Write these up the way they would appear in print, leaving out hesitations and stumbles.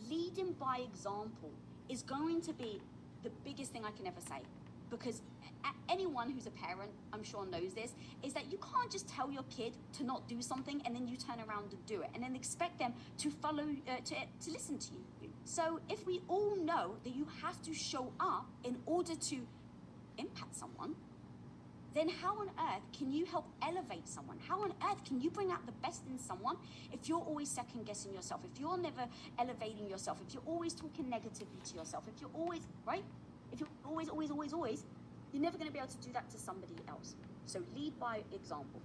Leading by example is going to be the biggest thing I can ever say, because anyone who's a parent, I'm sure, knows this, is that you can't just tell your kid to not do something and then you turn around and do it and then expect them to follow, to listen to you. So if we all know that you have to show up in order to impact someone, then how on earth can you help elevate someone? How on earth can you bring out the best in someone if you're always second guessing yourself, if you're never elevating yourself, if you're always talking negatively to yourself, if you're always, right? If you're always, you're never gonna be able to do that to somebody else. So lead by example.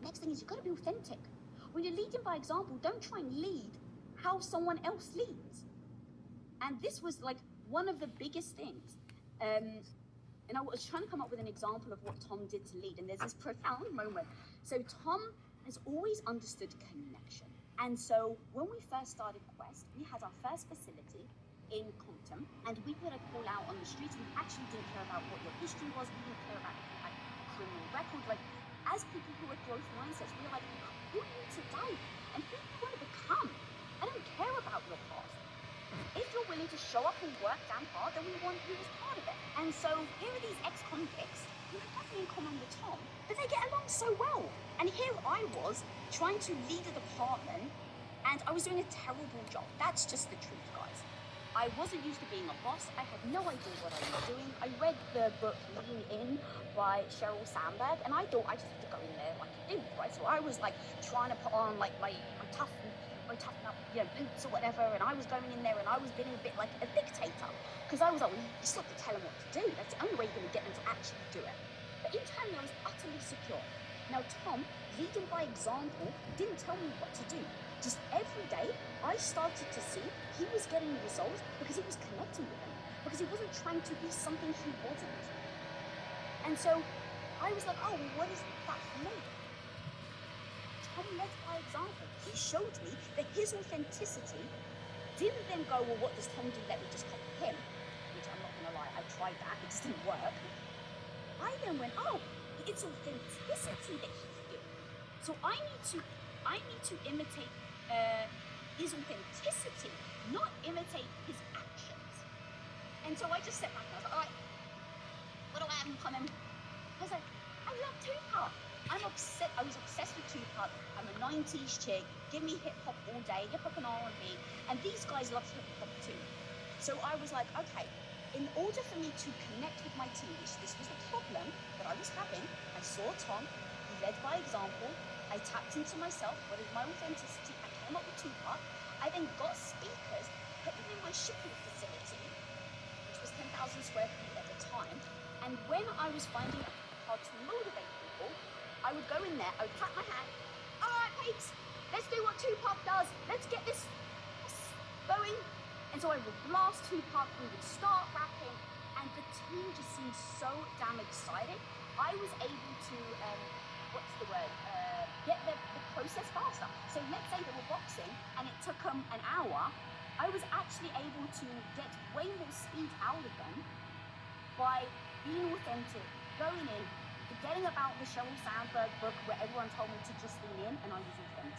Next thing is you've got to be authentic. When you're leading by example, don't try and lead how someone else leads. And this was like one of the biggest things. And I was trying to come up with an example of what Tom did to lead, and there's this profound moment. So Tom has always understood connection. And so when we first started Quest, we had our first facility in Compton, and we put a call out on the streets. We actually didn't care about what your history was. We didn't care about if you had a criminal record. Like, as people who had growth mindsets, we were like, who are you today? And who do you want to become? I don't care about your past. If you're willing to show up and work damn hard, then we want you as part of it. And so here are these ex-convicts who have nothing in common with Tom, but they get along so well. And here I was trying to lead a department, and I was doing a terrible job. That's just the truth, guys. I wasn't used to being a boss. I had no idea what I was doing. I read the book Lean In by Sheryl Sandberg, and I thought I just had to go in there like a dude, right? So I was like trying to put on like my tough up, boots or whatever, and I was going in there and I was being a bit like a dictator, because I was like, well, you just have to tell them what to do. That's the only way you're going to get them to actually do it. But internally, I was utterly secure. Now, Tom, leading by example, didn't tell me what to do. Just every day, I started to see he was getting results because he was connecting with them, because he wasn't trying to be something he wasn't. And so I was like, oh, well, what is that for me? Tom led by example. He showed me that his authenticity didn't then go, well, what does Tom do? Let me just copy him. Which I'm not going to lie, I tried that. It just didn't work. I then went, oh, it's authenticity that he's doing. So I need to imitate his authenticity, not imitate his actions. And so I just sat back and I was like, all right, what do I have in common? I was like, I love Tupac. I was obsessed with Tupac. I'm a 90s chick. Give me hip hop all day, hip hop and R&B. And these guys love hip hop too. So I was like, okay, in order for me to connect with my team, this was the problem that I was having. I saw Tom, he led by example. I tapped into myself, what is my authenticity? I came up with Tupac. I then got speakers, put them in my shipping facility, which was 10,000 square feet at the time. And when I was finding it hard to motivate people, I would go in there, I would clap my hand, all right, peeps, let's do what Tupac does. Let's get this going. And so I would blast Tupac, we would start rapping, and the team just seemed so damn excited. I was able to, get the process faster. So let's say they were boxing and it took them an hour, I was actually able to get way more speed out of them by being authentic, going in, forgetting about the Sheryl Sandberg book where everyone told me to just lean in, and I was authentic.